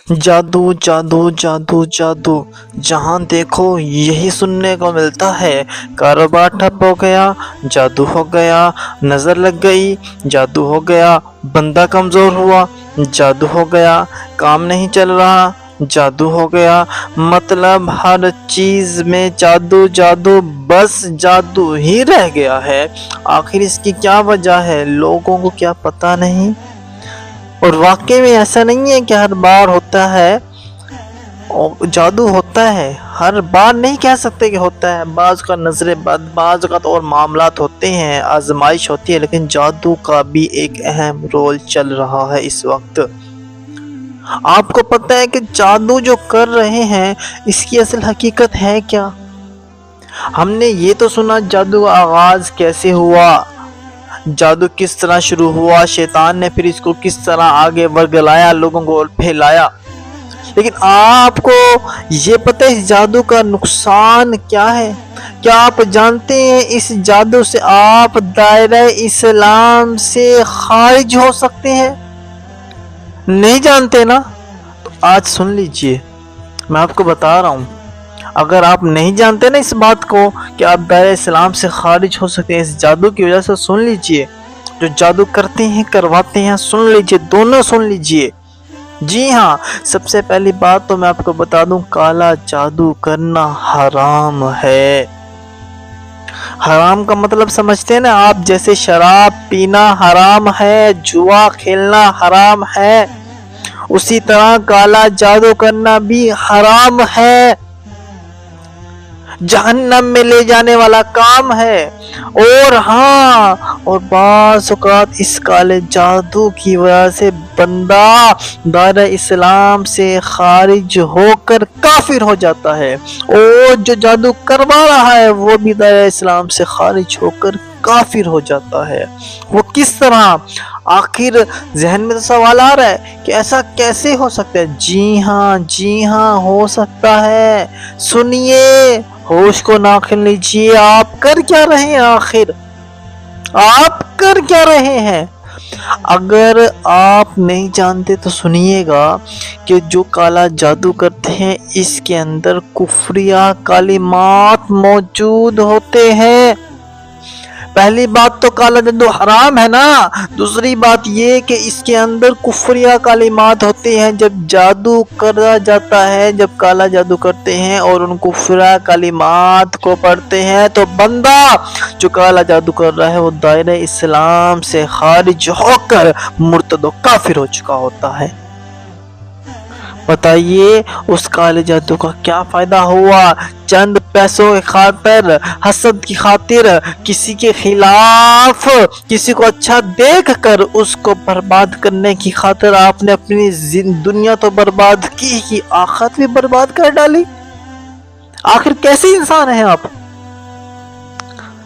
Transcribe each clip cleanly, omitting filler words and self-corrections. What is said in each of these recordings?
جادو جادو جادو جادو، جہاں دیکھو یہی سننے کو ملتا ہے۔ کاروبار ٹھپ ہو گیا، جادو ہو گیا۔ نظر لگ گئی، جادو ہو گیا۔ بندہ کمزور ہوا، جادو ہو گیا۔ کام نہیں چل رہا، جادو ہو گیا۔ مطلب ہر چیز میں جادو جادو، بس جادو ہی رہ گیا ہے۔ آخر اس کی کیا وجہ ہے، لوگوں کو کیا پتہ نہیں؟ اور واقعی میں ایسا نہیں ہے کہ ہر بار ہوتا ہے جادو ہوتا ہے، ہر بار نہیں کہہ سکتے کہ ہوتا ہے۔ بعض کا نظر بد، بعض کا اور معاملات ہوتے ہیں، آزمائش ہوتی ہے، لیکن جادو کا بھی ایک اہم رول چل رہا ہے اس وقت۔ آپ کو پتہ ہے کہ جادو جو کر رہے ہیں اس کی اصل حقیقت ہے کیا؟ ہم نے یہ تو سنا جادو کا آغاز کیسے ہوا، جادو کس طرح شروع ہوا، شیطان نے پھر اس کو کس طرح آگے ورگلایا، لوگوں کو پھیلایا۔ لیکن آپ کو یہ پتہ ہے اس جادو کا نقصان کیا ہے؟ کیا آپ جانتے ہیں اس جادو سے آپ دائرہ اسلام سے خارج ہو سکتے ہیں؟ نہیں جانتے نا؟ تو آج سن لیجئے، میں آپ کو بتا رہا ہوں۔ اگر آپ نہیں جانتے نا اس بات کو کہ آپ دائرہ اسلام سے خارج ہو سکتے ہیں اس جادو کی وجہ سے، سن لیجئے۔ جو جادو کرتے ہیں کرواتے ہیں، سن لیجئے، دونوں سن لیجئے۔ جی ہاں، سب سے پہلی بات تو میں آپ کو بتا دوں، کالا جادو کرنا حرام ہے۔ حرام کا مطلب سمجھتے ہیں نا آپ؟ جیسے شراب پینا حرام ہے، جوا کھیلنا حرام ہے، اسی طرح کالا جادو کرنا بھی حرام ہے، جہنم میں لے جانے والا کام ہے۔ اور ہاں، اور بعض اوقات اس کالے جادو کی وجہ سے بندہ دائرہ اسلام سے خارج ہو کر کافر ہو جاتا ہے، اور جو جادو کروا رہا ہے وہ بھی دائرہ اسلام سے خارج ہو کر کافر ہو جاتا ہے۔ وہ کس طرح؟ آخر ذہن میں تو سوال آ رہا ہے کہ ایسا کیسے ہو سکتا ہے؟ جی ہاں ہو سکتا ہے۔ سنیے، ہوش کو ناخن لیجیے، آپ کر کیا رہے ہیں؟ آخر آپ کر کیا رہے ہیں؟ اگر آپ نہیں جانتے تو سنیے گا کہ جو کالا جادو کرتے ہیں اس کے اندر کفریہ کلمات موجود ہوتے ہیں۔ پہلی بات تو کالا جادو حرام ہے نا، دوسری بات یہ کہ اس کے اندر کفریہ کلمات ہوتے ہیں۔ جب جادو کرا جاتا ہے، جب کالا جادو کرتے ہیں اور ان کفریہ کلمات کو پڑھتے ہیں تو بندہ جو کالا جادو کر رہا ہے وہ دائرہ اسلام سے خارج ہو کر مرتد و کافر ہو چکا ہوتا ہے۔ بتائیے اس کالے جادو کا کیا فائدہ ہوا؟ چند پیسوں کی خاطر، حسد کی خاطر، کسی کے خلاف، کسی کو اچھا دیکھ کر اس کو برباد کرنے کی خاطر آپ نے اپنی دنیا تو برباد کی آخرت بھی برباد کر ڈالی۔ آخر کیسے انسان ہیں آپ؟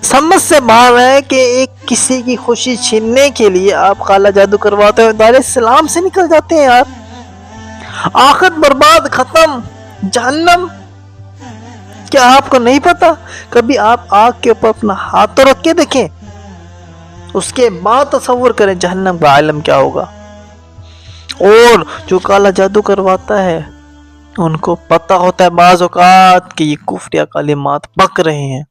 سمجھ سے باہر ہے کہ ایک کسی کی خوشی چھیننے کے لیے آپ کالا جادو کرواتے ہیں، دائرہ اسلام سے نکل جاتے ہیں یار۔ آخرت برباد، ختم، جہنم۔ کیا آپ کو نہیں پتا؟ کبھی آپ آگ کے اوپر اپنا ہاتھ تو رکھ کے دیکھیں، اس کے بعد تصور کریں جہنم کا عالم کیا ہوگا۔ اور جو کالا جادو کرواتا ہے ان کو پتا ہوتا ہے بعض اوقات کہ یہ کفریہ کلمات پک رہے ہیں،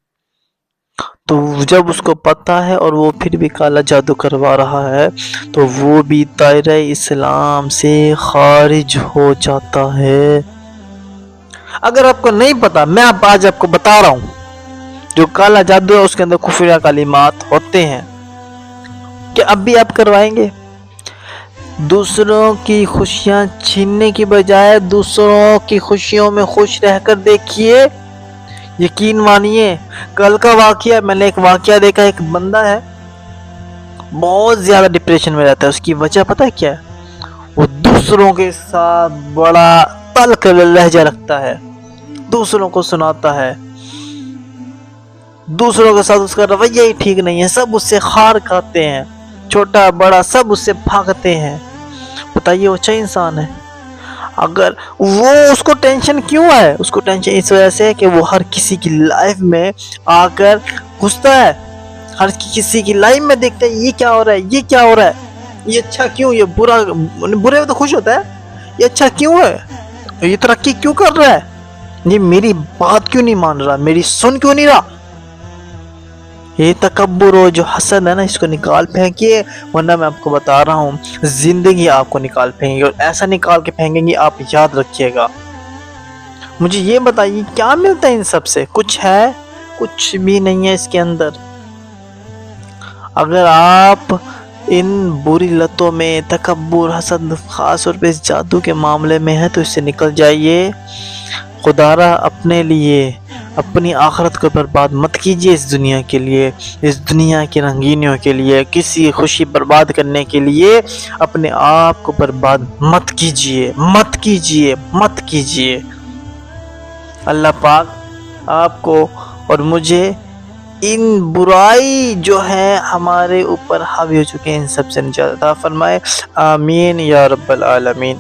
تو جب اس کو پتا ہے اور وہ پھر بھی کالا جادو کروا رہا ہے تو وہ بھی دائرہ اسلام سے خارج ہو جاتا ہے۔ اگر آپ کو نہیں پتا، میں آج آپ کو بتا رہا ہوں، جو کالا جادو ہے اس کے اندر کفریہ کلمات ہوتے ہیں۔ کہ اب بھی آپ کروائیں گے؟ دوسروں کی خوشیاں چھیننے کی بجائے دوسروں کی خوشیوں میں خوش رہ کر دیکھیے، یقین مانیے۔ کل کا واقعہ، میں نے ایک واقعہ دیکھا، ایک بندہ ہے بہت زیادہ ڈپریشن میں رہتا ہے۔ اس کی وجہ پتہ ہے کیا ہے؟ وہ دوسروں کے ساتھ بڑا تلخ لہجہ رکھتا ہے، دوسروں کو سناتا ہے، دوسروں کے ساتھ اس کا رویہ ہی ٹھیک نہیں ہے، سب اس سے خار کھاتے ہیں، چھوٹا بڑا سب اس سے بھاگتے ہیں۔ بتائیے وہ اچھا انسان ہے؟ اگر وہ، اس کو ٹینشن کیوں ہے؟ اس کو ٹینشن اس وجہ سے ہے کہ وہ ہر کسی کی لائف میں آ کر گھستا ہے، ہر کسی کی لائف میں دیکھتا ہے یہ کیا ہو رہا ہے، یہ کیا ہو رہا ہے، یہ اچھا کیوں، یہ برا، برے میں تو خوش ہوتا ہے، یہ اچھا کیوں ہے, یہ ترقی کیوں کر رہا ہے, یہ میری بات کیوں نہیں مان رہا, میری سن کیوں نہیں رہا. یہ تکبر اور جو حسد ہے نا, اس کو نکال پھینکیے, ورنہ میں آپ کو بتا رہا ہوں زندگی آپ کو نکال پھینکے گی, اور ایسا نکال کے پھینکیں گی آپ یاد رکھیے گا. مجھے یہ بتائیے کیا ملتا ہے ان سب سے؟ کچھ ہے؟ کچھ بھی نہیں ہے اس کے اندر. اگر آپ ان بری لتوں میں, تکبر, حسد, خاص طور پہ اس جادو کے معاملے میں ہے, تو اس سے نکل جائیے. خدا را اپنے لیے اپنی آخرت کو برباد مت کیجیے اس دنیا کے لیے, اس دنیا کی رنگینیوں کے لیے, کسی خوشی برباد کرنے کے لیے اپنے آپ کو برباد مت کیجیے, مت کیجیے, مت کیجیے. اللہ پاک آپ کو اور مجھے ان برائی جو ہے ہمارے اوپر حاوی ہو چکے ہیں, ان سب سے نجات عطا فرمائے. آمین یا رب العالمین.